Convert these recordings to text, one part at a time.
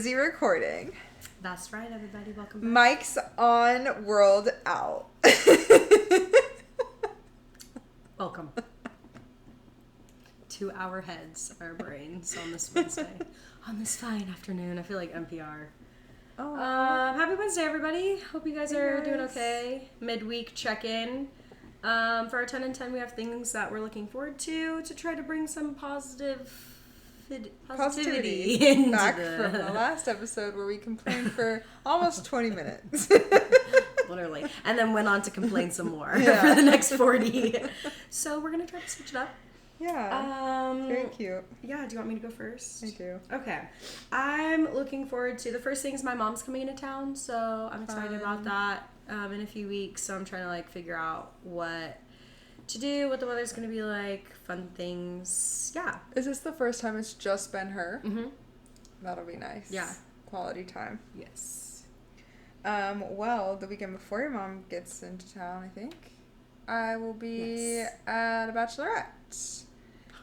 busy recording. That's right, everybody. Welcome back. Mike's on, world out. Welcome to our heads, our brains on this Wednesday. On this fine afternoon. I feel like NPR. Oh, Happy Wednesday, everybody. Hope you guys are doing okay. Midweek check-in. For our 10 and 10, we have things that we're looking forward to try to bring some positivity into back from the last episode where we complained for almost 20 minutes. Literally. And then went on to complain some more Yeah. for the next 40. So we're going to try to switch it up. Yeah. Very cute. Yeah, do you want me to go first? I do. Okay. I'm looking forward to, the first thing is my mom's coming into town, so I'm excited about that in a few weeks. So I'm trying to figure out what to do, what the weather's going to be like, fun things. Yeah. Is this the first time it's just been her? Mm-hmm. That'll be nice. Yeah. Quality time. Yes. Well, the weekend before your mom gets into town, I think, I will be at a bachelorette.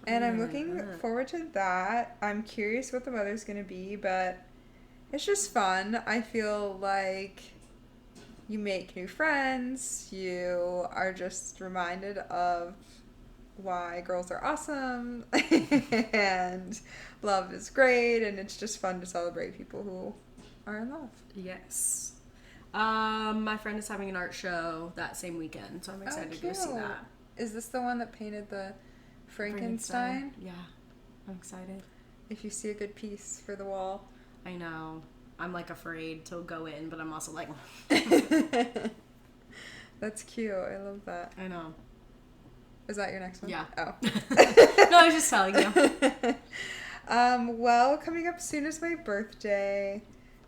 And I'm looking forward to that. I'm curious what the weather's going to be, but it's just fun. I feel like you make new friends. You are just reminded of why girls are awesome and love is great. And it's just fun to celebrate people who are in love. Yes. My friend is having an art show that same weekend, so I'm excited to go see that. Is this the one that painted the Frankenstein? Yeah. I'm excited. If you see a good piece for the wall. I know. I'm afraid to go in, but I'm also That's cute. I love that. I know. Is that your next one? Yeah. Oh. No, I was just telling you. Well, coming up soon is my birthday,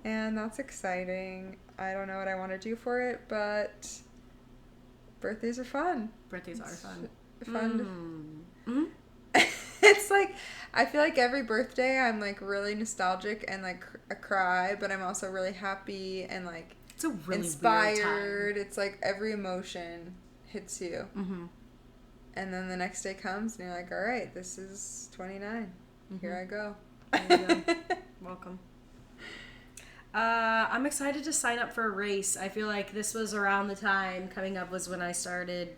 and that's exciting. I don't know what I want to do for it, but birthdays are fun. Birthdays are fun. Fun. Mm-hmm. It's I feel like every birthday I'm really nostalgic and I cry, but I'm also really happy and it's a really inspired. weird time. It's every emotion hits you. Mm-hmm. And then the next day comes and you're like, all right, this is 29. Mm-hmm. Here I go. There you go. Welcome. I'm excited to sign up for a race. I feel like this was around the time coming up was when I started,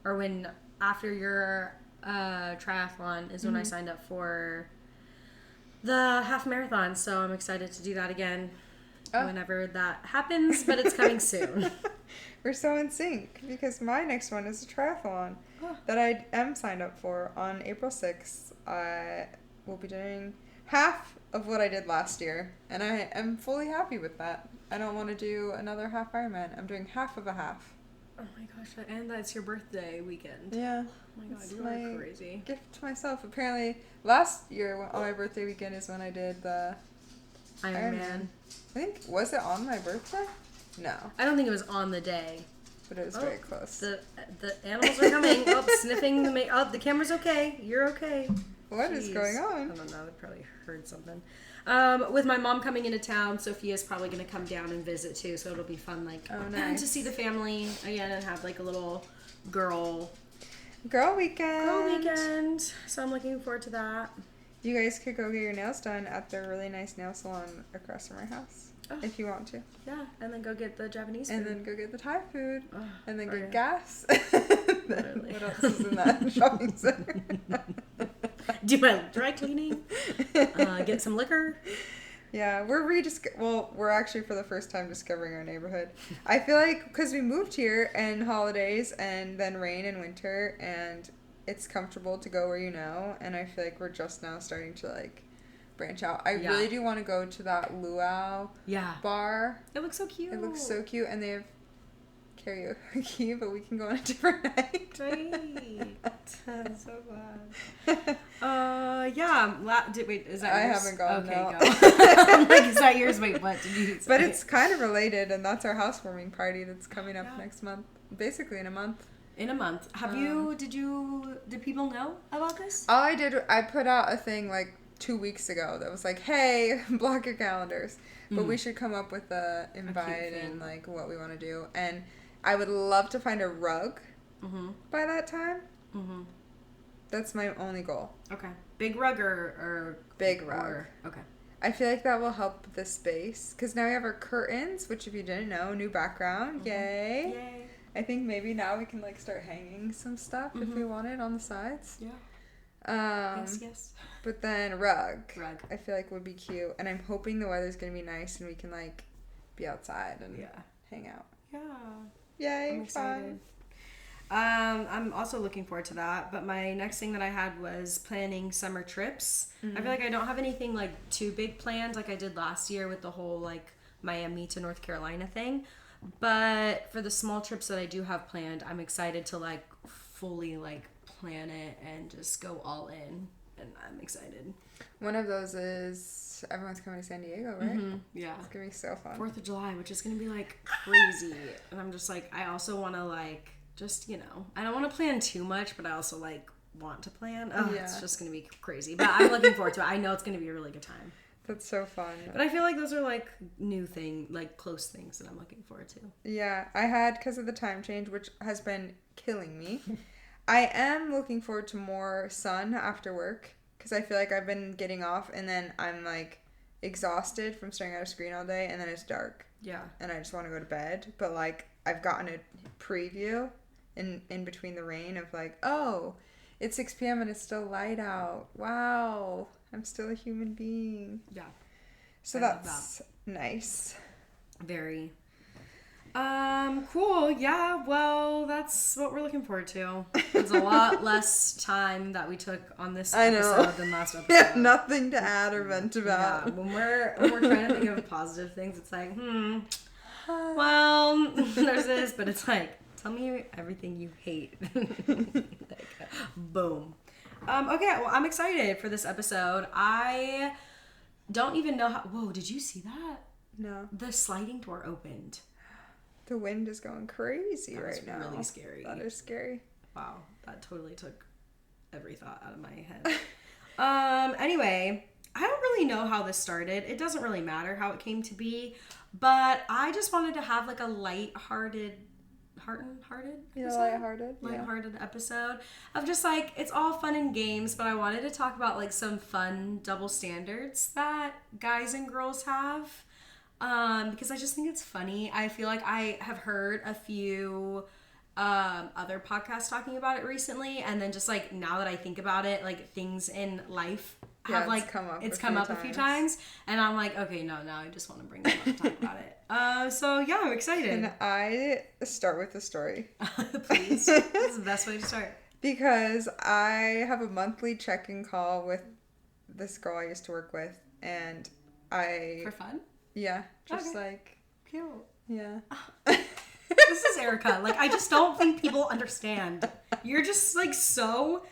or when after your triathlon is when I signed up for the half marathon. So I'm excited to do that again whenever that happens, but it's coming soon. We're so in sync because my next one is a triathlon that I am signed up for on April 6th. I will be doing half of what I did last year, and I am fully happy with that. I don't want to do another half Ironman. I'm doing half of a half. Oh my gosh, and that's your birthday weekend. Yeah. Oh my god, It's you my are crazy. gift to myself. Apparently, last year on my birthday weekend is when I did the Ironman. I think, was it on my birthday? No, I don't think it was on the day. but it was very close. The animals are coming. Sniffing the camera's okay. You're okay. What is going on? I don't know. They probably heard something. With my mom coming into town, Sophia's probably going to come down and visit too, so it'll be fun, nice. to see the family again and have a little girl weekend. So I'm looking forward to that. You guys could go get your nails done at the really nice nail salon across from our house. If you want to. Yeah, and then go get the Japanese food. And then go get the Thai food. And then get gas. Literally. What else is in that shopping center? Do my dry cleaning. Get some liquor. Yeah, we're actually for the first time discovering our neighborhood. I feel like because we moved here and holidays and then rain and winter and it's comfortable to go where you know, and I feel like we're just now starting to branch out. I really do want to go to that luau bar. It looks so cute. It looks so cute, and they have karaoke, but we can go on a different night. Great. I'm so glad. Wait, is that yours? I haven't gone, okay, no. go. I'm is that yours? Wait, what did you say? But it's kind of related, and that's our housewarming party that's coming up next month. Basically in a month. In a month. Did people know about this? All I did, I put out a thing 2 weeks ago that was hey, block your calendars. But we should come up with a invite and what we want to do. And I would love to find a rug by that time. Mm-hmm. That's my only goal. Okay. Big rug or big rug? Okay. I feel like that will help the space. Because now we have our curtains, which if you didn't know, new background. Yay. Yay. I think maybe now we can like start hanging some stuff if we wanted on the sides. Yeah. Yes. But then rug. Rug. I feel like would be cute. And I'm hoping the weather's going to be nice and we can like be outside and hang out. Yeah. Yay, I'm excited. I'm also looking forward to that, but my next thing that I had was planning summer trips. I feel like I don't have anything like too big planned like I did last year with the whole like Miami to North Carolina thing, but for the small trips that I do have planned, I'm excited to like fully like plan it and just go all in, and I'm excited. One of those is everyone's coming to San Diego, right? Yeah. It's gonna be so fun. 4th of July, which is gonna be like crazy. And I'm just like, I also want to like, just, you know, I don't want to plan too much, but I also like want to plan. Oh, it's just gonna be crazy. But I'm looking forward to it. I know it's gonna be a really good time. That's so fun. But I feel like those are like new like close things that I'm looking forward to. Yeah, I had, because of the time change, which has been killing me. I am looking forward to more sun after work. Because I feel like I've been getting off and then I'm like exhausted from staring at a screen all day and then it's dark. Yeah. And I just want to go to bed. But like I've gotten a preview in between the rain of like, oh, it's 6 p.m. and it's still light out. Wow. I'm still a human being. Yeah. So that's nice. Very. Cool. Yeah, well, that's what we're looking forward to. It's a lot less time that we took on this episode than last episode. Yeah, nothing to add or vent about. Yeah, when we're trying to think of positive things, it's like, well, there's this, but it's like, tell me everything you hate. Like, boom. Okay, well, I'm excited for this episode. I don't even know how... Whoa, did you see that? No. The sliding door opened. The wind is going crazy right now. That's really scary. That is scary. Wow, that totally took every thought out of my head. Anyway, I don't really know how this started. It doesn't really matter how it came to be, but I just wanted to have like a lighthearted episode of just like, it's all fun and games, but I wanted to talk about like some fun double standards that guys and girls have. Because I just think it's funny. I feel like I have heard a few other podcasts talking about it recently, and then just like now that I think about it, like things in life have like come up a few times, and I'm like, okay, no, now I just want to bring them up and talk about it. So yeah, I'm excited. Can I start with the story? Please. This is the best way to start. Because I have a monthly check-in call with this girl I used to work with, and for fun? Yeah, just like... Cute. Yeah. This is Erica. Like, I just don't think people understand. You're just, like, so...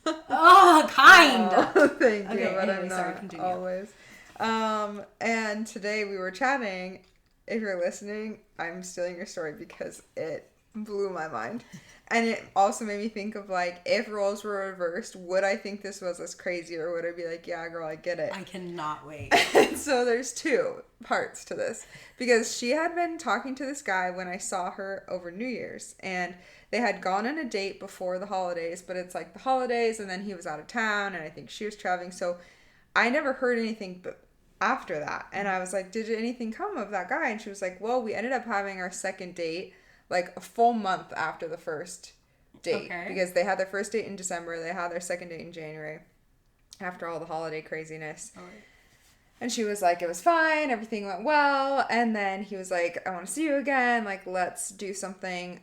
kind. Oh, thank you, okay, but anyway, I'm not continue. always. And today we were chatting. If you're listening, I'm stealing your story because it blew my mind. And it also made me think of, like, if roles were reversed, would I think this was as crazy, or would I be like, yeah, girl, I get it? I cannot wait. So there's two parts to this. Because she had been talking to this guy when I saw her over New Year's. And they had gone on a date before the holidays, but it's like the holidays, and then he was out of town, and I think she was traveling. So I never heard anything but after that. And I was like, did anything come of that guy? And she was like, well, we ended up having our second date like a full month after the first date. Okay. Because they had their first date in December. They had their second date in January after all the holiday craziness. Oh, right. And she was like, it was fine. Everything went well. And then he was like, I want to see you again. Like, let's do something.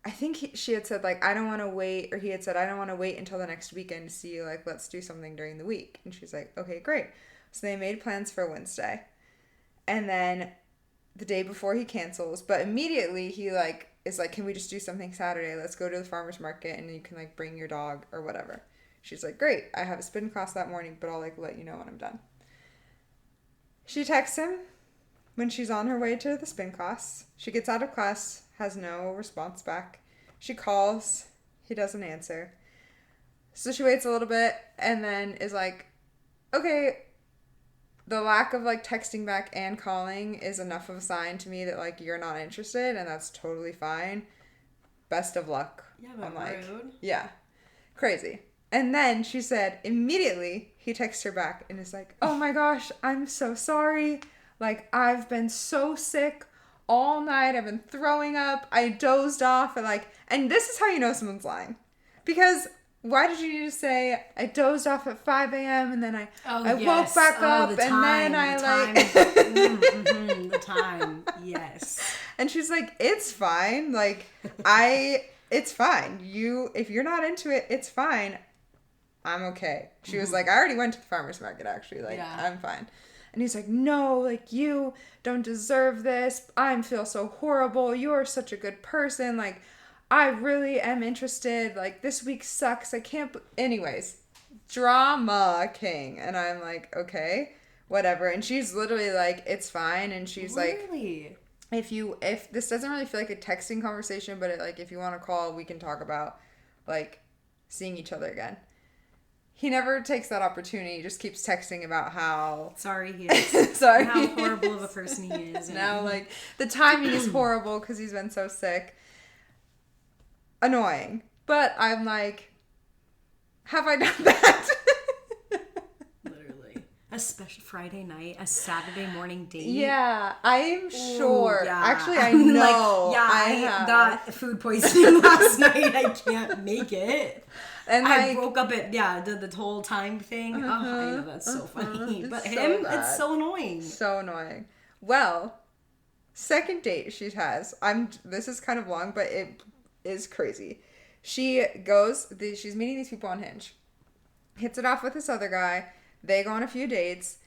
I think she had said, like, I don't want to wait. Or he had said, I don't want to wait until the next weekend to see you. Like, let's do something during the week. And she's like, okay, great. So they made plans for Wednesday. And then the day before he cancels, but immediately he like is like, can we just do something Saturday? Let's go to the farmer's market and you can like bring your dog or whatever. She's like, great, I have a spin class that morning, but I'll like let you know when I'm done. She texts him when she's on her way to the spin class. She gets out of class, has no response back. She calls, he doesn't answer. So she waits a little bit and then is like, okay, the lack of, like, texting back and calling is enough of a sign to me that, like, you're not interested, and that's totally fine. Best of luck. Yeah, but rude. Yeah. Crazy. And then she said, immediately, he texts her back and is like, oh my gosh, I'm so sorry. Like, I've been so sick all night. I've been throwing up. I dozed off. And this is how you know someone's lying. Because why did you need to say, I dozed off at 5 a.m. and then I woke back up and then the time. Yes. And she's like, it's fine. Like, it's fine. If you're not into it, it's fine. I'm okay. She was like, I already went to the farmer's market, actually. Like, I'm fine. And he's like, no, like, you don't deserve this. I feel so horrible. You're such a good person. Like, I really am interested. Like, this week sucks. I can't... Anyways, drama king. And I'm like, okay, whatever. And she's literally like, it's fine. And she's really? Like, if this doesn't really feel like a texting conversation, but if you want to call, we can talk about, like, seeing each other again. He never takes that opportunity. He just keeps texting about how... Sorry he is. Sorry. How horrible of a person he is. Now, like, the timing is horrible because he's been so sick. Annoying. But I'm like, have I done that? Literally. A special Friday night, a Saturday morning date. Yeah, I'm sure. Ooh, yeah. Actually, I know. Like, I got food poisoning last night. I can't make it. And I woke up at, the whole time thing. Oh, I know, that's so funny. But it's so annoying. So annoying. Well, second date she has. This is kind of long, but it is crazy. She goes, she's meeting these people on Hinge. Hits it off with this other guy. They go on a few dates.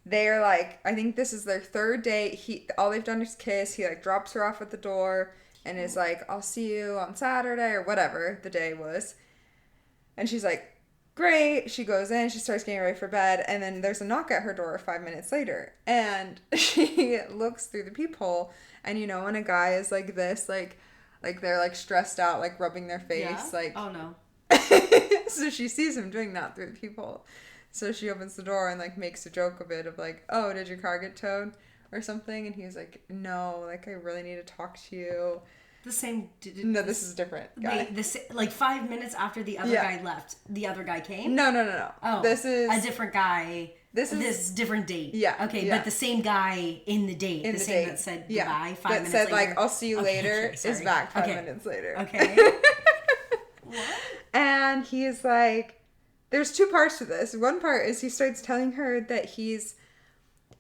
They're like, I think this is their third date. All they've done is kiss. He like drops her off at the door and is like, I'll see you on Saturday or whatever the day was. And she's like, great. She goes in, she starts getting ready for bed, and then there's a knock at her door 5 minutes later. And she looks through the peephole, and you know when a guy is like this, like they're like stressed out, like rubbing their face, like... Oh no. So she sees him doing that through the peephole. So she opens the door and like makes a joke of it, of like, oh, did your car get towed or something? And he's like, no, like I really need to talk to you. The same... No, this is a different guy. Like 5 minutes after the other guy left, the other guy came? No. Oh, this is... a different guy. This different date. Yeah. Okay, but the same guy in the date. In the same date. That said goodbye 5 minutes later. That said, like, I'll see you later is back 5 minutes later. Okay. What? And he's like... There's two parts to this. One part is he starts telling her that he's...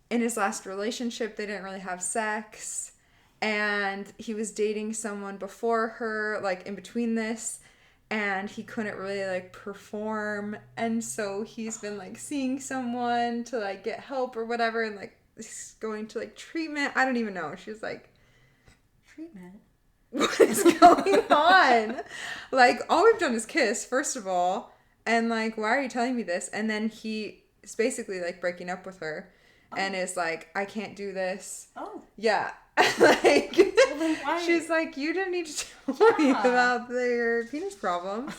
In his last relationship, they didn't really have sex. And he was dating someone before her, like, in between this. And he couldn't really, like, perform. And so he's been, like, seeing someone to, like, get help or whatever. And, like, he's going to, like, treatment. I don't even know. She's like... Treatment? What is going on? Like, all we've done is kiss, first of all. And, like, why are you telling me this? And then he is basically, like, breaking up with her. Oh. And is like, I can't do this. Oh. Yeah. Like, well, then why? She's like, you didn't need to tell me about your penis problems.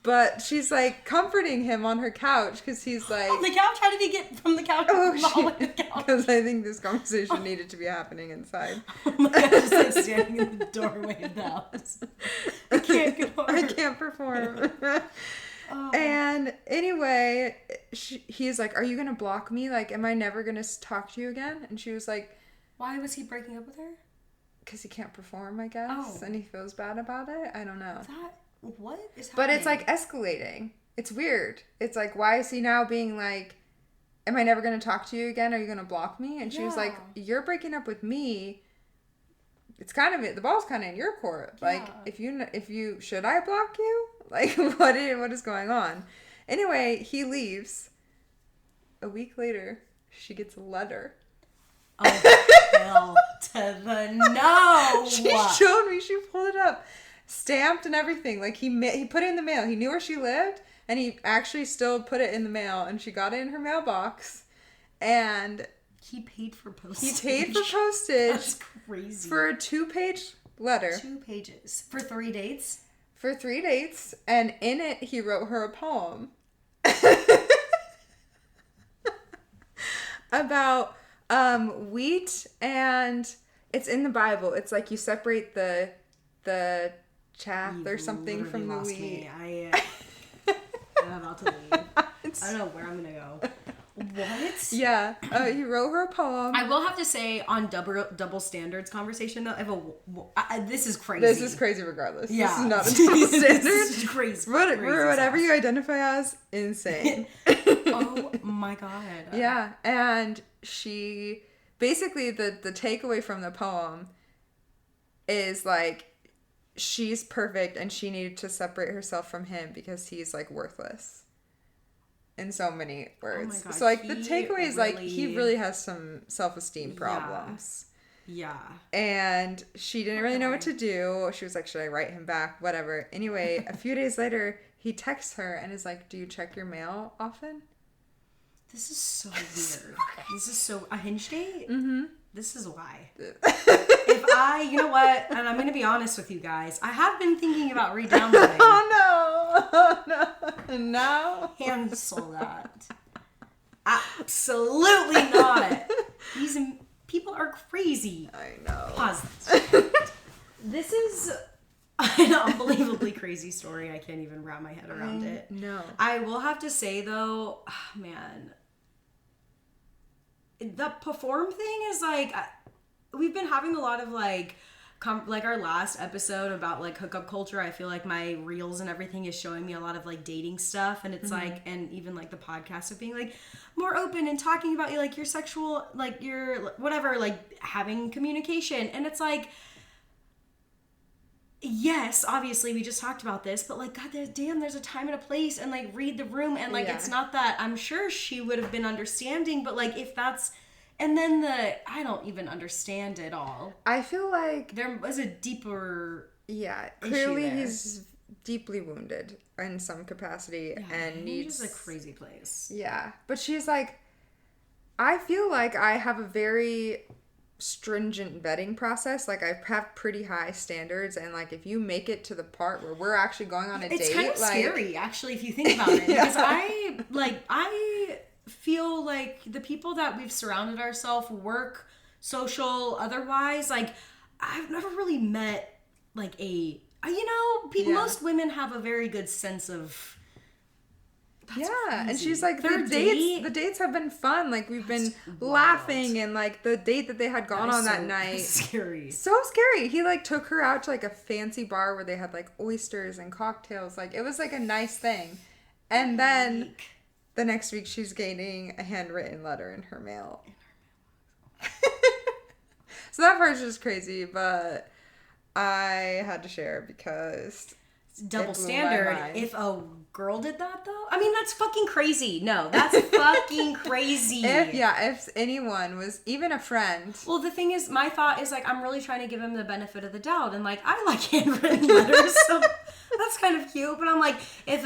But she's like comforting him on her couch because he's like... On the couch? How did he get from the couch to the hallway to the couch? Because I think this conversation needed to be happening inside. Oh my God, just like standing in the doorway of the house. I can't go I can't perform. Oh. And anyway, he's like, are you going to block me? Like, am I never going to talk to you again? And she was like... Why was he breaking up with her? Because he can't perform, I guess. Oh. And he feels bad about it. I don't know. What is happening? But it's like escalating. It's weird. It's like, why is he now being like, am I never going to talk to you again? Are you going to block me? And she was like, you're breaking up with me. It's kind of the ball's kind of in your court. Yeah. Like, if you, should I block you? Like, what is going on? Anyway, he leaves. A week later, she gets a letter. Oh, hell to the no! She showed me. She pulled it up, stamped and everything. Like he put it in the mail. He knew where she lived, and he actually still put it in the mail. And she got it in her mailbox, and he paid for postage. That's crazy. For a 2-page letter. 2 pages for 3 dates. For 3 dates, and in it he wrote her a poem about. Wheat, and it's in the Bible. It's like you separate the chaff or something from the wheat. about to leave. I don't know where I'm gonna go. What? Yeah. He wrote her a poem. I will have to say, on double standards conversation though, this is crazy. This is crazy regardless. Yeah. This is not a double standard. This is crazy. Whatever you identify as, insane. Oh my god. Yeah. And she, basically the takeaway from the poem is like, she's perfect and she needed to separate herself from him because he's like worthless. In so many words. Oh my God, so like the takeaway is like he really has some self-esteem problems. Yeah. And she didn't really know what to do. She was like, should I write him back? Whatever. Anyway, a few days later, he texts her and is like, do you check your mail often? This is so weird. This is so... A hinge date? Mm-hmm. This is why. You know what? And I'm going to be honest with you guys. I have been thinking about re-downloading. Oh no. No. Cancel that. Absolutely not. These people are crazy. I know. Pause this. This is an unbelievably crazy story. I can't even wrap my head around it. No. I will have to say though, man, the perform thing is like, we've been having a lot of like our last episode about like hookup culture. I feel like my reels and everything is showing me a lot of like dating stuff, and it's like, and even like the podcast of being like more open and talking about like your sexual, like your whatever, like having communication. And it's like, yes, obviously we just talked about this, but like, god damn, there's a time and a place, and like read the room, and like it's not that, I'm sure she would have been understanding, but like if that's, and then I don't even understand it all. I feel like there was a deeper clearly he's deeply wounded in some capacity and needs a crazy place. Yeah. But she's like, I feel like I have a very stringent vetting process. Like I have pretty high standards, and like if you make it to the part where we're actually going on a date, it's kind of like, scary actually if you think about it. Because I feel like the people that we've surrounded ourselves, work, social, otherwise, like I've never really met like most women have a very good sense of crazy. And she's like, the dates have been fun, like we've been laughing, and like the date that they had gone on that night, scary, so scary. He like took her out to like a fancy bar where they had like oysters and cocktails, like it was like a nice thing. And then the next week, she's getting a handwritten letter in her mail. So that part's just crazy, but I had to share because it's double standard. If a girl did that, though, I mean, that's fucking crazy. No, that's fucking crazy. If anyone was even a friend. Well, the thing is, my thought is like, I'm really trying to give him the benefit of the doubt, and like, I like handwritten letters, so that's kind of cute. But I'm like, if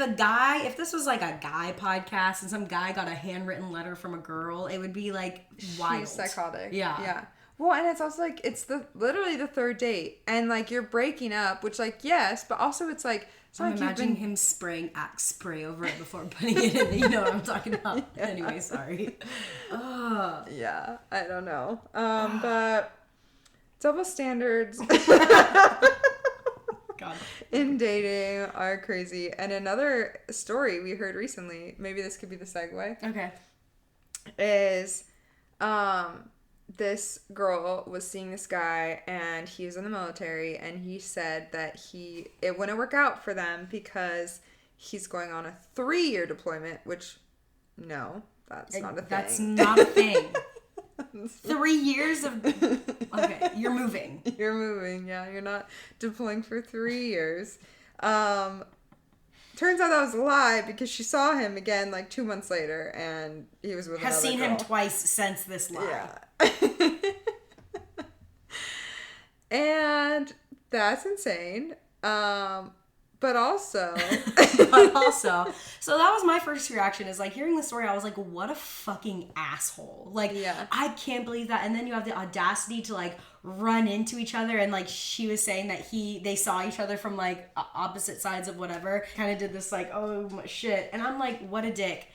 this was like a guy podcast and some guy got a handwritten letter from a girl, it would be like wild. She's psychotic. Yeah. Well, and it's also like, it's literally the third date, and like you're breaking up, which like, yes, but also it's like, I'm imagining him spraying Axe spray over it before putting it in. You know what I'm talking about. Yeah. Anyway, sorry. Yeah, I don't know. But double standards God. in dating are crazy. And another story we heard recently, maybe this could be the segue. Okay. Is this girl was seeing this guy, and he was in the military, and he said that it wouldn't work out for them because he's going on a 3-year deployment, which, no, that's not a thing. That's not a thing. 3 years of... Okay, you're moving. You're moving, yeah. You're not deploying for 3 years. Turns out that was a lie because she saw him again like 2 months later, and he was with another girl. Has seen him twice since this lie. Yeah. And that's insane. But also, so that was my first reaction, is like hearing the story. I was like, what a fucking asshole. Like, I can't believe that. And then you have the audacity to like run into each other. And like, she was saying that they saw each other from like opposite sides of whatever, kind of did this like, oh shit. And I'm like, what a dick.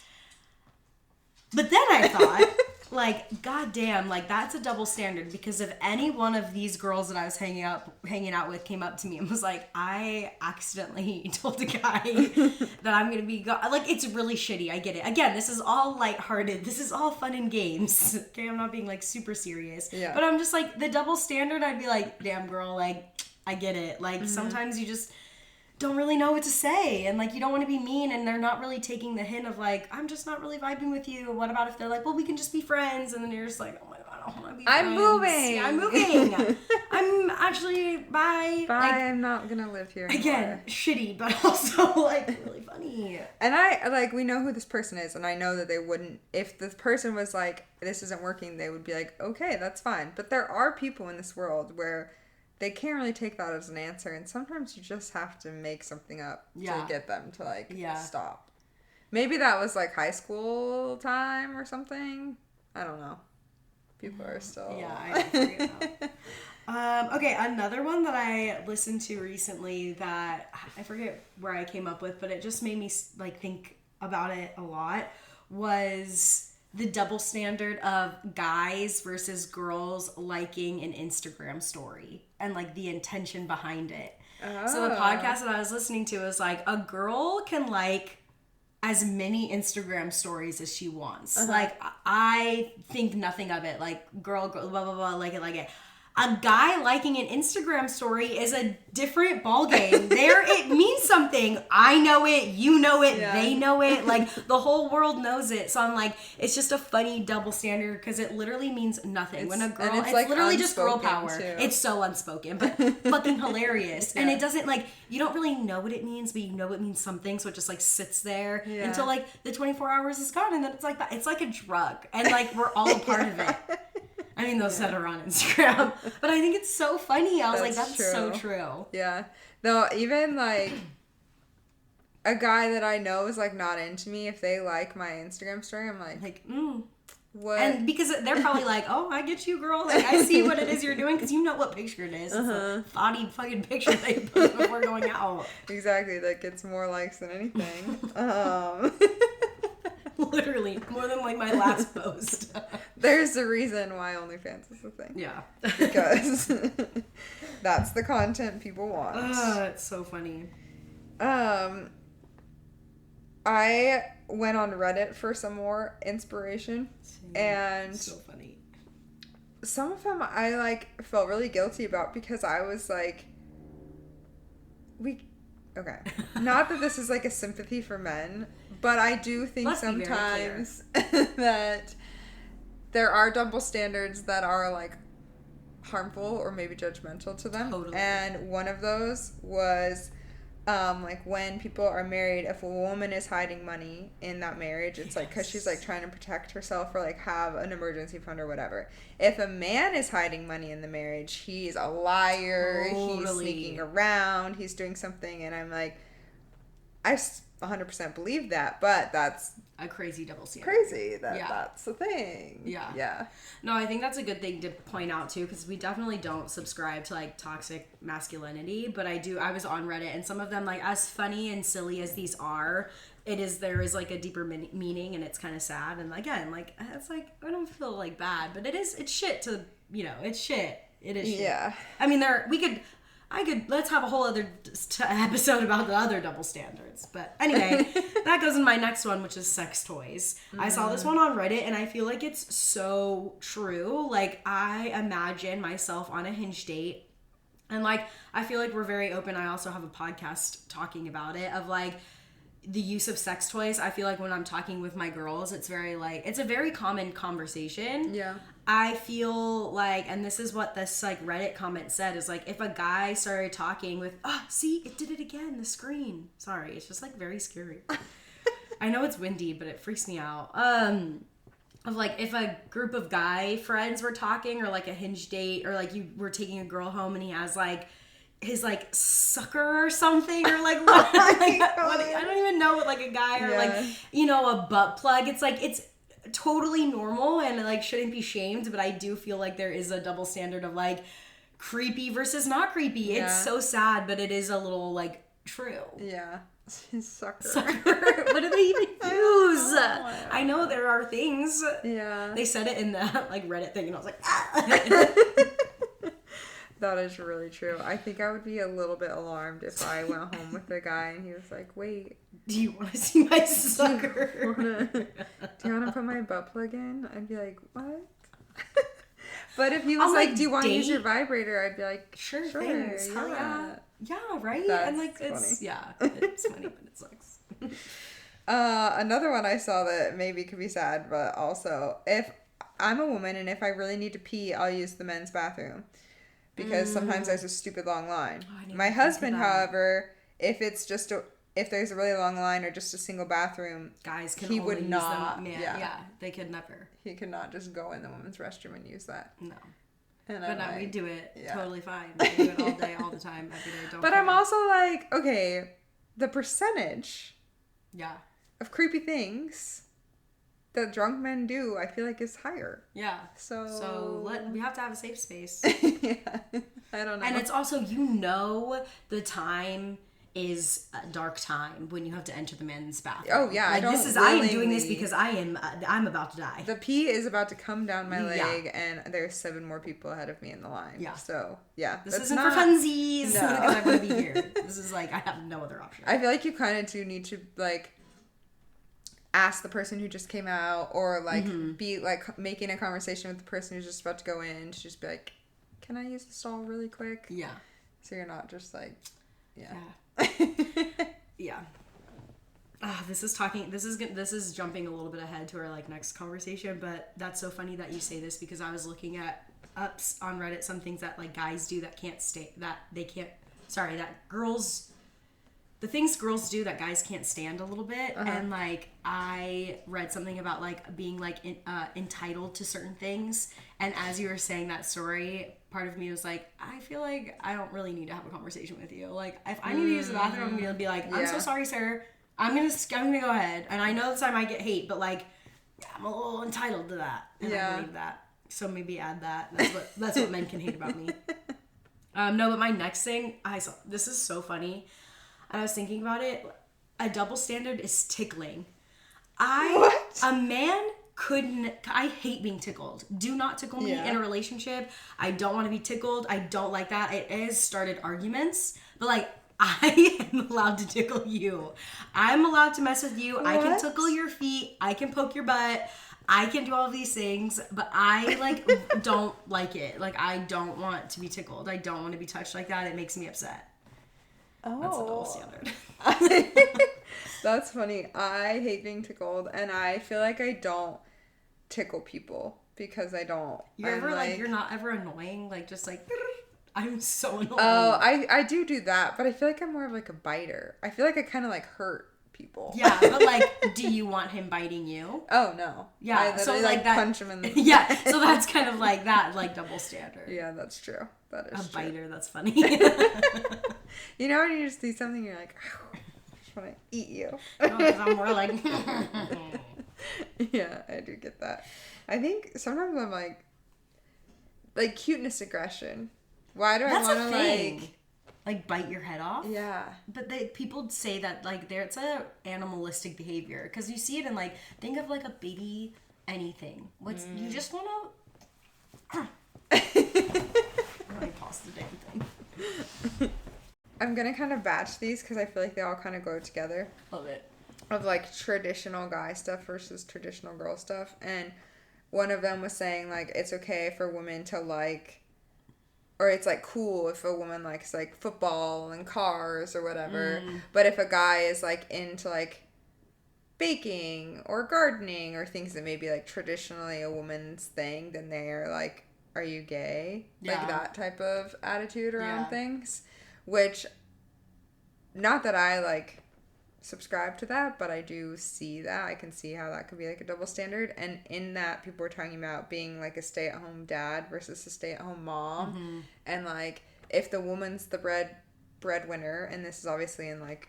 But then I thought, like, goddamn, like, that's a double standard, because if any one of these girls that I was hanging out with came up to me and was like, I accidentally told a guy that I'm gonna be like, it's really shitty. I get it. Again, this is all lighthearted. This is all fun and games. Okay, I'm not being like super serious. Yeah. But I'm just like, the double standard, I'd be like, damn girl, like, I get it. Like, sometimes you just don't really know what to say, and like, you don't want to be mean, and they're not really taking the hint of like, I'm just not really vibing with you. What about if they're like, well, we can just be friends, and then you're just like, oh my god, I don't want to be friends. I'm moving. Yeah, I'm moving. I'm actually bye. Like, I'm not gonna live here anymore. again, shitty, but also like really funny. And I like, we know who this person is, and I know that they wouldn't, if the person was like, this isn't working, they would be like, okay, that's fine. But there are people in this world where they can't really take that as an answer, and sometimes you just have to make something up to get them to like stop. Maybe that was like high school time or something. I don't know. People are still I forget about. Okay, another one that I listened to recently that I forget where I came up with, but it just made me like think about it a lot, was the double standard of guys versus girls liking an Instagram story and like the intention behind it. Oh. So the podcast that I was listening to was like, a girl can like as many Instagram stories as she wants. Like, I think nothing of it. Like, girl, blah, blah, blah, like it. A guy liking an Instagram story is a different ballgame. There, it means something. I know it, you know it, they know it. Like, the whole world knows it. So I'm like, it's just a funny double standard, because it literally means nothing. When a girl, it's like literally just girl power. Too. It's so unspoken, but fucking hilarious. And it doesn't, like, you don't really know what it means, but you know it means something. So it just like sits there until like the 24 hours is gone, and then it's like that. It's like a drug, and like we're all a part of it. I mean, those that are on Instagram. But I think it's so funny. I was like, that's true. So true. Yeah. No, even, like, a guy that I know is, like, not into me, if they like my Instagram story, I'm like, what? And because they're probably like, oh, I get you, girl. Like, I see what it is you're doing, because you know what picture it is. It's a thoughty fucking picture they put before going out. Exactly. That gets more likes than anything. Literally, more than like my last post. There's a reason why OnlyFans is a thing. Yeah. Because that's the content people want. It's so funny. I went on Reddit for some more inspiration. And so funny. Some of them I like felt really guilty about, because I was like, okay. Not that this is like a sympathy for men, but I do think sometimes that there are double standards that are like harmful or maybe judgmental to them. Totally. And one of those was like when people are married, if a woman is hiding money in that marriage, it's like because she's like trying to protect herself or like have an emergency fund or whatever. If a man is hiding money in the marriage, he's a liar. Totally. He's sneaking around. He's doing something, and I'm like, I 100% believe that, but that's a crazy double standard. Crazy that that's the thing. Yeah. No, I think that's a good thing to point out too, because we definitely don't subscribe to like toxic masculinity, but I was on Reddit, and some of them, like, as funny and silly as these are, there is like a deeper meaning, and it's kind of sad. And again, like, it's like, I don't feel like bad, but it's shit to, it's shit. It is shit. Yeah. I mean, let's have a whole other episode about the other double standards. But anyway, that goes in my next one, which is sex toys. I saw this one on Reddit, and I feel like it's so true. Like, I imagine myself on a Hinge date, and like, I feel like we're very open. I also have a podcast talking about it, of like, the use of sex toys. I feel like when I'm talking with my girls, it's a very common conversation. Yeah. I feel like, and this is what this like Reddit comment said, is like, if a guy started talking with, see, it did it again, the screen. Sorry, it's just like very scary. I know it's windy, but it freaks me out. Of like, if a group of guy friends were talking, or like a Hinge date, or like you were taking a girl home and he has like his like sucker or something, or like what, I don't even know what, like a guy or like, a butt plug. It's like, it's totally normal and like shouldn't be shamed, but I do feel like there is a double standard of like creepy versus not creepy. It's so sad, but it is a little like true. Sucker. What do they even use? I know know. there are things. Yeah. They said it in the like Reddit thing, and I was like, ah. That is really true. I think I would be a little bit alarmed if I went home with a guy and he was like, wait. Do you want to see my sucker? Do you want to put my butt plug in? I'd be like, what? But if he was On, like, like, do you want to use date? your vibrator? I'd be like, Sure things. Hell yeah. Yeah, right? That's and like, it's, funny. yeah, it's funny, but it sucks. Another one I saw that maybe could be sad, but also, if I'm a woman and if I really need to pee, I'll use the men's bathroom. Because sometimes there's a stupid long line. Oh, I didn't My even think of husband, that. however, if there's a really long line or just a single bathroom, Guys can he only would use not. them. Man, yeah, they could never. He could not just go in the women's restroom and use that. No. And But I'm no, like, we do it yeah. totally fine. We do it all day, all the time, every day. Don't But care. I'm also like, okay, the percentage Yeah. of creepy things that drunk men do, I feel like is higher. Yeah. So We have to have a safe space. yeah, I don't know. And it's also, the time is a dark time when you have to enter the men's bathroom. Oh, yeah, like, I am doing this willingly- because I'm about to die. the pee is about to come down my Yeah. leg, and there's 7 more people ahead of me in the line. Yeah. So yeah, This that's isn't not, for funsies No. because I want to be here. This is like, I have no other option. I feel like you kind of do need to like ask the person who just came out, or like be like making a conversation with the person who's just about to go in to just be like, can I use the stall really quick? Yeah. So you're not just like, yeah. Yeah. This is jumping a little bit ahead to our like next conversation, but that's so funny that you say this because I was looking at ups on Reddit, some things that like guys do that the things girls do that guys can't stand a little bit. And like I read something about like being like entitled to certain things, and as you were saying that story, part of me was like, I feel like I don't really need to have a conversation with you. Like if I need to use the bathroom, I'm gonna be like, I'm so sorry, sir, I'm gonna go ahead, and I know this I might get hate, but like I'm a little entitled to that, and I believe that. So maybe add that. That's what men can hate about me. No, but my next thing I saw, this is so funny. And I was thinking about it. A double standard is tickling. A man couldn't. I hate being tickled. Do not tickle me in a relationship. I don't want to be tickled. I don't like that. It has started arguments. But like, I am allowed to tickle you. I'm allowed to mess with you. I can tickle your feet. I can poke your butt. I can do all of these things, but I like don't like it. Like I don't want to be tickled. I don't want to be touched like that. It makes me upset. Oh. That's a double standard. That's funny. I hate being tickled, and I feel like I don't tickle people because I don't. You're ever like you're not ever annoying, like just like I'm so annoying. Oh, I do that, but I feel like I'm more of like a biter. I feel like I kind of like hurt people. Yeah, but like, do you want him biting you? Oh no. Yeah, I so like that, punch him in the yeah, so that's kind of like that, like double standard. Yeah, that's true. That is a true. biter. That's funny. You know when you just see something, you're like, I just want to eat you. No, 'cause I'm more like. Yeah, I do get that. I think sometimes I'm like cuteness aggression. Why do I want to like bite your head off? Yeah. But people say that like it's a animalistic behavior because you see it in like think of like a baby anything. You just want to. I paused the damn thing. I'm gonna kind of batch these because I feel like they all kind of go together. Love it. Of like traditional guy stuff versus traditional girl stuff, and one of them was saying like it's okay for women to like, or it's like cool if a woman likes like football and cars or whatever, but if a guy is like into like baking or gardening or things that may be like traditionally a woman's thing, then they're like, are you gay? Yeah. Like that type of attitude around Yeah. things, which not that I like subscribe to that, but I do see that. I can see how that could be like a double standard, and in that people were talking about being like a stay-at-home dad versus a stay-at-home mom, and like if the woman's the breadwinner, and this is obviously in like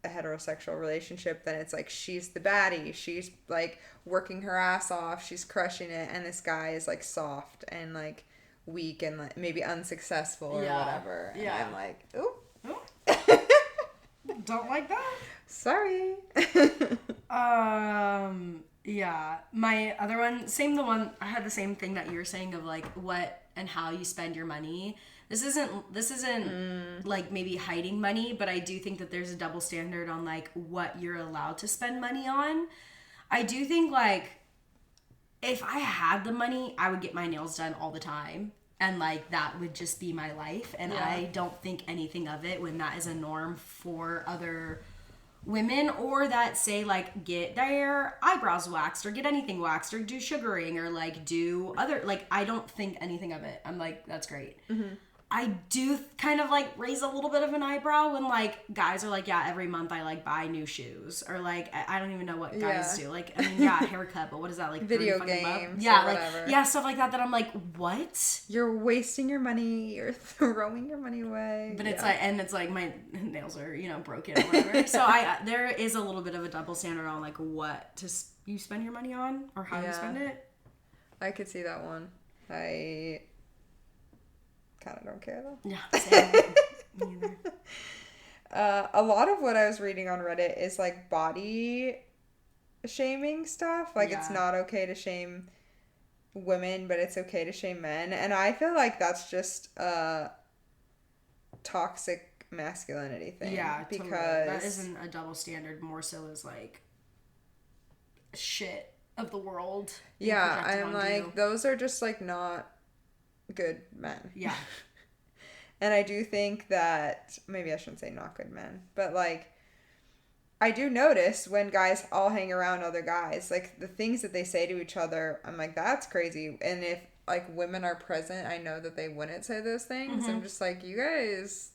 a heterosexual relationship, then it's like she's the baddie, she's like working her ass off, she's crushing it, and this guy is like soft and like weak and like maybe unsuccessful or whatever, and I'm like, ooh. Don't like that. Sorry. Yeah. My other one, I had the same thing that you were saying of like what and how you spend your money. This isn't like maybe hiding money, but I do think that there's a double standard on like what you're allowed to spend money on. I do think like if I had the money, I would get my nails done all the time. And like that would just be my life. And I don't think anything of it when that is a norm for other women, or that say like get their eyebrows waxed or get anything waxed or do sugaring or like do other, like I don't think anything of it. I'm like, that's great. I do kind of like raise a little bit of an eyebrow when like guys are like, yeah, every month I like buy new shoes, or like I don't even know what guys do. Like, I mean, yeah, haircut, but what is that, like video games? Yeah, or like whatever. yeah, stuff like that. That I'm like, what? You're wasting your money. You're throwing your money away. But it's like, and it's like my nails are, you know, broken or whatever. So there is a little bit of a double standard on like what you spend your money on or how you spend it. I could see that one. I kind of don't care though. Yeah, same. Me either. A lot of what I was reading on Reddit is like body shaming stuff. Like it's not okay to shame women, but it's okay to shame men. And I feel like that's just a toxic masculinity thing. Yeah, because totally. That isn't a double standard. More so is like shit of the world. Yeah, I'm like, those are just like not good men. Yeah. And I do think that, maybe I shouldn't say not good men, but like, I do notice when guys all hang around other guys, like the things that they say to each other, I'm like, that's crazy. And if like women are present, I know that they wouldn't say those things. I'm just like, you guys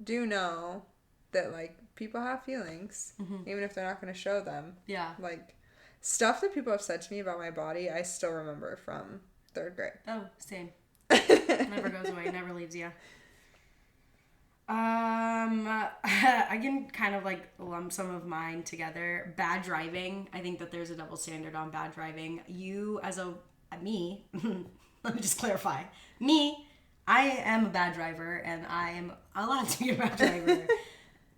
do know that like people have feelings, even if they're not going to show them. Yeah. Like stuff that people have said to me about my body, I still remember from 3rd grade. Oh, same. Never goes away, never leaves you. I can kind of like lump some of mine together. Bad driving. I think that there's a double standard on bad driving. You as me, let me just clarify. Me, I am a bad driver and I am allowed to be a bad driver.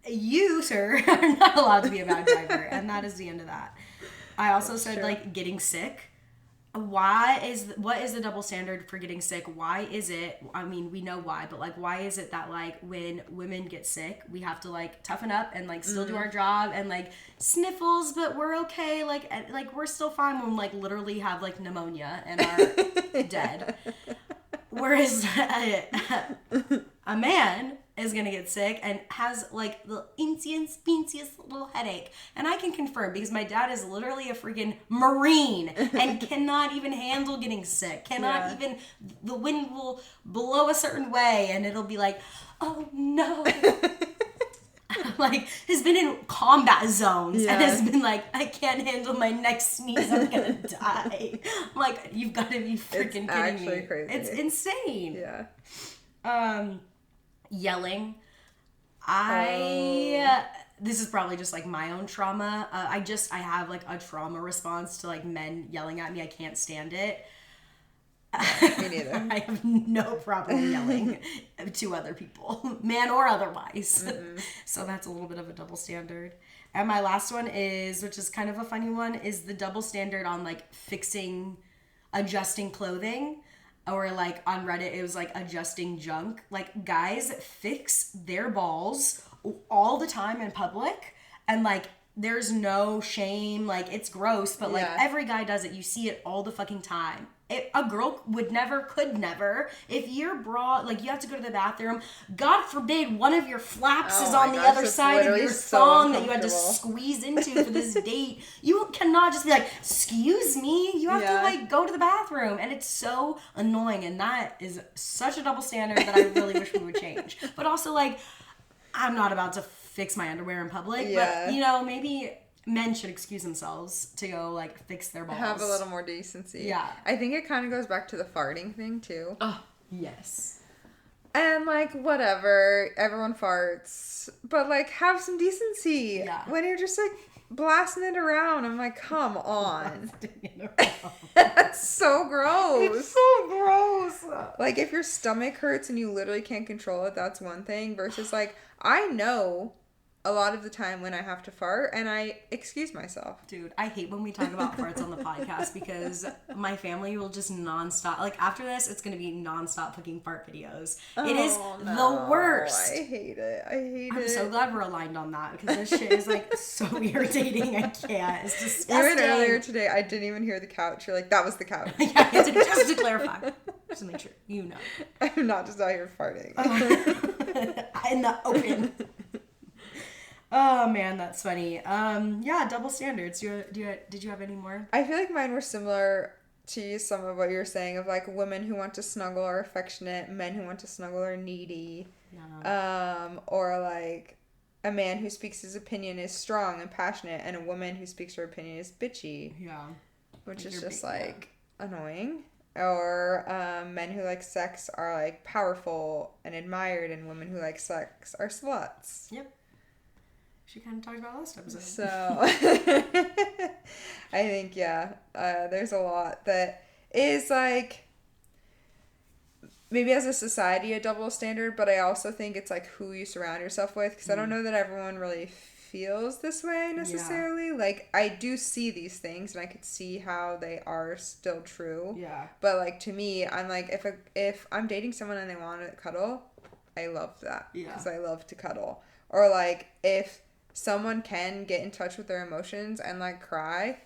You, sir, are not allowed to be a bad driver, and that is the end of that. I also said like getting sick. What is the double standard for getting sick? Why is it, I mean, we know why, but like why is it that like when women get sick we have to like toughen up and like still do our job and like sniffles, but we're okay, like we're still fine when like literally have like pneumonia and are dead, whereas a man is gonna get sick and has like the insiest little headache. And I can confirm because my dad is literally a freaking Marine and cannot even handle getting sick. Cannot even, the wind will blow a certain way and it'll be like, oh no. Like, has been in combat zones and has been like, I can't handle my next sneeze, I'm gonna die. I'm like, you've got to be freaking kidding me. Crazy. It's insane. Yeah. Yelling. This is probably just like my own trauma. I have like a trauma response to like men yelling at me. I can't stand it. Me neither. I have no problem yelling to other people, man or otherwise. So that's a little bit of a double standard. And my last one is, which is kind of a funny one, is the double standard on like adjusting clothing. Or like on Reddit, it was like adjusting junk. Like guys fix their balls all the time in public, and like there's no shame. Like it's gross, but like every guy does it. You see it all the fucking time. A girl could never. If your bra, like you have to go to the bathroom, God forbid one of your flaps is on the other side of your thong that you had to squeeze into for this date. You cannot just be like, excuse me. You have to like go to the bathroom. And it's so annoying. And that is such a double standard that I really wish we would change. But also like, I'm not about to fix my underwear in public. But you know, maybe men should excuse themselves to go like fix their balls. Have a little more decency. Yeah. I think it kind of goes back to the farting thing too. Oh, yes. And like whatever, everyone farts, but like have some decency. Yeah. When you're just like blasting it around, I'm like, come on. That's so gross. It's so gross. Like if your stomach hurts and you literally can't control it, that's one thing. Versus like, I know a lot of the time when I have to fart, and I excuse myself. Dude, I hate when we talk about farts on the podcast because my family will just nonstop. Like, after this, it's going to be nonstop fucking fart videos. It is the worst. I hate it. I'm so glad we're aligned on that because this shit is, like, so irritating. I can't. It's disgusting. Even earlier today, I didn't even hear the couch. You're like, that was the couch. Yeah, just to clarify. Just to make sure you know. I'm not just out here farting. In the open. Oh man, that's funny. Yeah, double standards. Did you have any more? I feel like mine were similar to some of what you were saying of like women who want to snuggle are affectionate, men who want to snuggle are needy. Yeah. Or like a man who speaks his opinion is strong and passionate, and a woman who speaks her opinion is bitchy. Yeah. Which is just like annoying. Or men who like sex are like powerful and admired, and women who like sex are sluts. Yep. She kind of talked about last episode. So I think there's a lot that is like maybe as a society a double standard, but I also think it's like who you surround yourself with, because I don't know that everyone really feels this way necessarily. Like, I do see these things and I could see how they are still true. Yeah. But like, to me, I'm like, if I'm dating someone and they want to cuddle, I love that. Yeah. Because I love to cuddle. Or like, if someone can get in touch with their emotions and like cry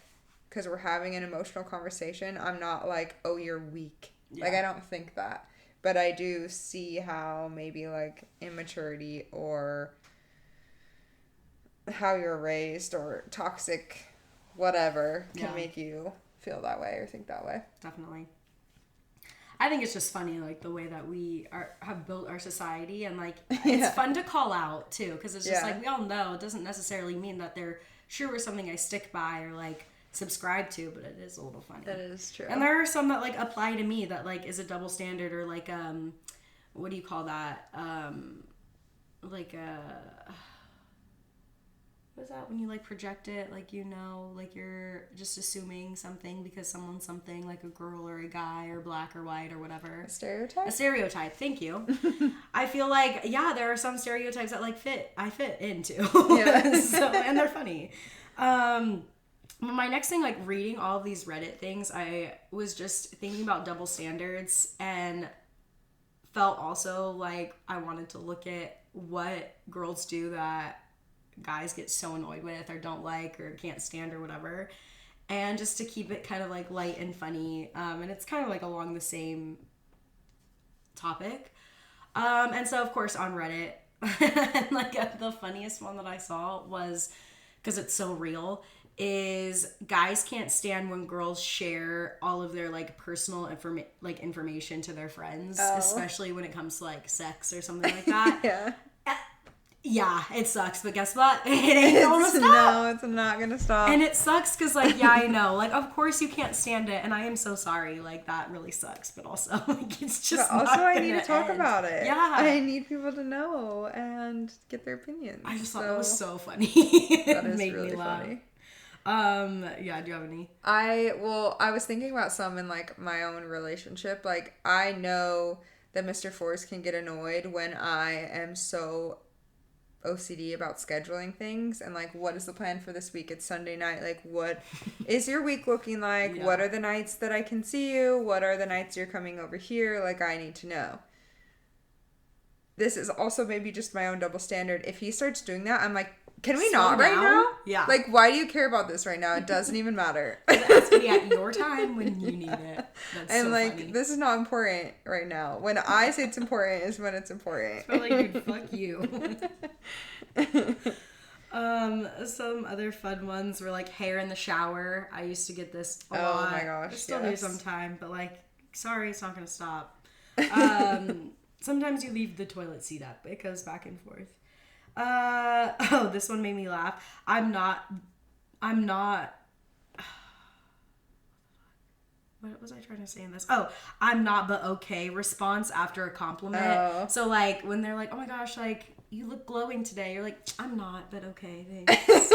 because we're having an emotional conversation, I'm not like, oh, you're weak. Yeah. Like, I don't think that. But I do see how maybe like immaturity or how you're raised or toxic whatever can make you feel that way or think that way. Definitely. I think it's just funny, like, the way that we have built our society, and like it's fun to call out too, because it's just like, we all know it doesn't necessarily mean that they're sure was something I stick by or like subscribe to, but it is a little funny. That is true. And there are some that like apply to me that like is a double standard, or like what do you call that, like what is that when you like project it, like, you know, like you're just assuming something because someone's something, like a girl or a guy or black or white or whatever. A stereotype, thank you. I feel like there are some stereotypes that like I fit into. And they're funny. My next thing, like reading all of these Reddit things, I was just thinking about double standards and felt also like I wanted to look at what girls do that guys get so annoyed with or don't like or can't stand or whatever, and just to keep it kind of like light and funny, and it's kind of like along the same topic, and so of course on Reddit and like the funniest one that I saw was, because it's so real, is guys can't stand when girls share all of their like personal information to their friends, especially when it comes to like sex or something like that. Yeah, it sucks, but guess what? It ain't gonna stop. No, it's not gonna stop. And it sucks because, like, I know. Like, of course you can't stand it, and I am so sorry. Like, that really sucks, but also, like, it's just but also, I need to talk about it. Yeah. I need people to know and get their opinions. I just thought that was so funny. That is made really me laugh. funny. Yeah, do you have any? I was thinking about some in, like, my own relationship. Like, I know that Mr. Force can get annoyed when I am so OCD about scheduling things and like, what is the plan for this week? It's Sunday night. Like, what is your week looking like? What are the nights that I can see you? What are the nights you're coming over here? Like, I need to know. This is also maybe just my own double standard. If he starts doing that, I'm like, can we not right now? Yeah. Like, why do you care about this right now? It doesn't even matter. It's gonna be at your time when you need it. That's and so like, funny. this is not important right now. When I say it's important is when it's important. I feel like, dude, fuck you. Some other fun ones were like hair in the shower. I used to get this a lot. Oh my gosh, I still do sometime, but like, sorry, it's not gonna stop. Sometimes you leave the toilet seat up. It goes back and forth. This one made me laugh. I'm not what was I trying to say in this? I'm not but okay response after a compliment. So like when they're like, oh my gosh, like you look glowing today, you're like, I'm not but okay, thanks.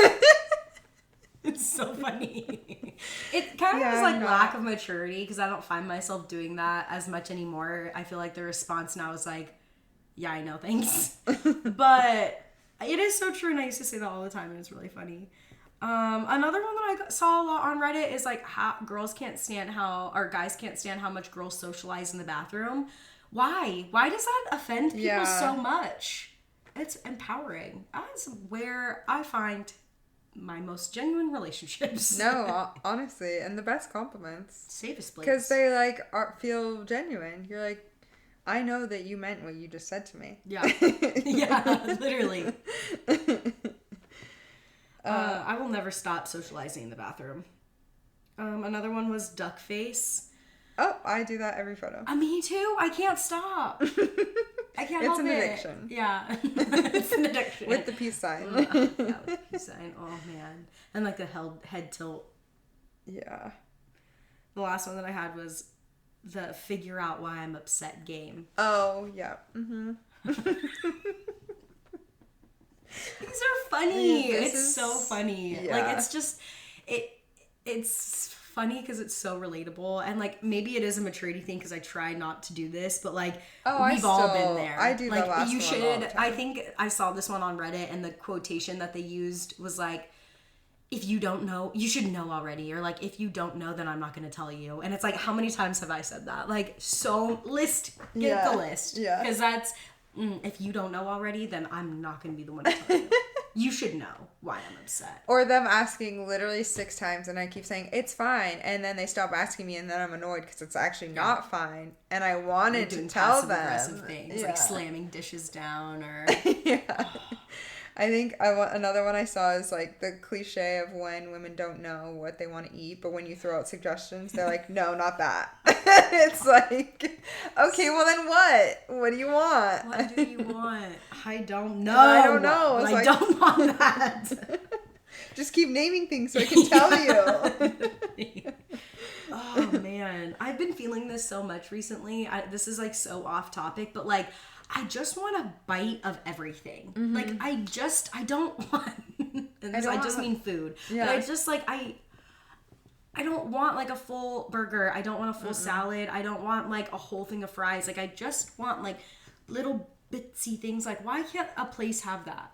It's so funny. It kind of is like lack of maturity, because I don't find myself doing that as much anymore. I feel like the response now is like, yeah, I know, thanks. But It is so true, and I used to say that all the time, and it's really funny. Another one that I saw a lot on Reddit is like how guys can't stand how much girls socialize in the bathroom. Why? Why does that offend people so much? It's empowering. That's where I find my most genuine relationships. No, honestly, and the best compliments. Safest place. Because they like feel genuine. You're like, I know that you meant what you just said to me. Yeah. Yeah, literally. I will never stop socializing in the bathroom. Another one was duck face. Oh, I do that every photo. Me too. I can't stop. I can't help it. It's an addiction. Yeah. It's an addiction. With the peace sign. Yeah, with the peace sign. Oh, man. And like the head tilt. Yeah. The last one that I had was the figure out why I'm upset game. Oh, yeah. Mm-hmm. These are funny. Yeah, it's so funny. Yeah. Like, it's just, it's funny because it's so relatable. And, like, maybe it is a maturity thing because I try not to do this, but, like, we've all been there. I do like, the last you one should, all the time. I think I saw this one on Reddit, and the quotation that they used was, like, if you don't know, you should know already. Or, like, if you don't know, then I'm not going to tell you. And it's like, how many times have I said that? Like, get the list. Yeah. Because that's... if you don't know already, then I'm not going to be the one to tell you. You should know why I'm upset. Or them asking literally 6 times and I keep saying, it's fine. And then they stop asking me and then I'm annoyed because it's actually not fine. And I wanted to tell them. Aggressive things, like slamming dishes down or... Yeah. I think another one I saw is like the cliche of when women don't know what they want to eat, but when you throw out suggestions, they're like, no, not that. It's like, okay, well then what? What do you want? What do you want? I don't know. I don't know. But I don't want that. Just keep naming things so I can tell you. Oh, man. I've been feeling this so much recently. This is like so off topic, but like, I just want a bite of everything. Mm-hmm. Like, I don't want, and I just mean food. Yeah. But I just like, I don't want like a full burger. I don't want a full salad. I don't want like a whole thing of fries. Like, I just want like little bitsy things. Like, why can't a place have that?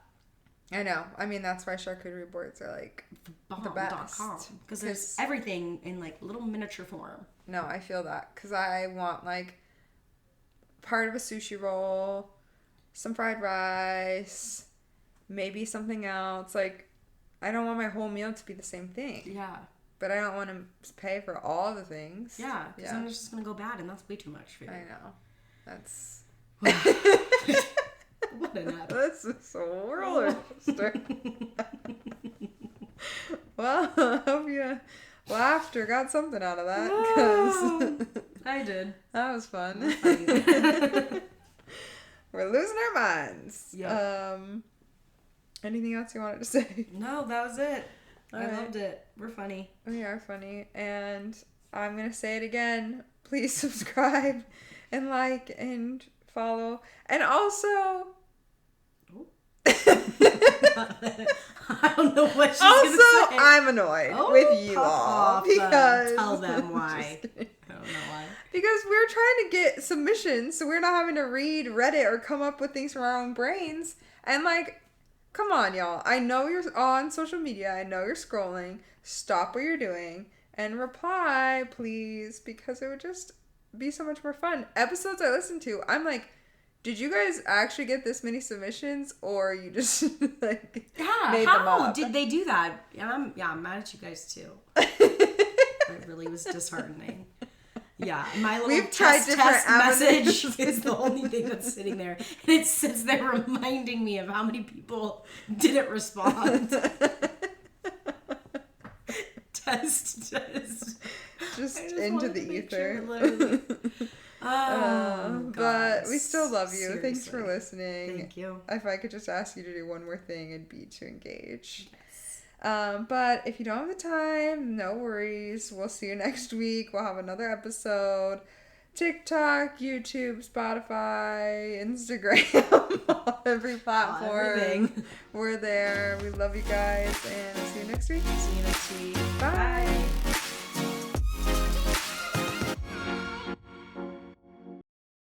I know. I mean, that's why charcuterie boards are like the best. Because there's everything in like little miniature form. No, I feel that. Because I want like part of a sushi roll, some fried rice, maybe something else. Like, I don't want my whole meal to be the same thing. Yeah. But I don't want to pay for all the things. Yeah, because then it's just going to go bad, and that's way too much food. I know. That's... What an app. This is a roller coaster. Well, I hope you laughed or got something out of that. Cause I did. That was fun. We're losing our minds. Yeah. Anything else you wanted to say? No, that was it. I loved it. We're funny. We are funny. And I'm going to say it again. Please subscribe and like and follow. And also... I don't know what she's going to say. I'm annoyed with you all. Because... Tell them why. I don't know why. Because we're trying to get submissions, so we're not having to read Reddit or come up with things from our own brains. And, like, come on, y'all. I know you're on social media. I know you're scrolling. Stop what you're doing and reply, please, because it would just be so much more fun. Episodes I listen to, I'm like, did you guys actually get this many submissions, or you just, like, made them up? How did they do that? I'm mad at you guys, too. It really was disheartening. Yeah, my little test message is the only thing that's sitting there. And it sits there reminding me of how many people didn't respond. Test. Just into the ether. Sure, but we still love you. Seriously. Thanks for listening. Thank you. If I could just ask you to do one more thing, it'd be to engage. But if you don't have the time, no worries. We'll see you next week. We'll have another episode. TikTok, YouTube, Spotify, Instagram, every platform. Everything. We're there. We love you guys, and I'll see you next week. See you next week. Bye.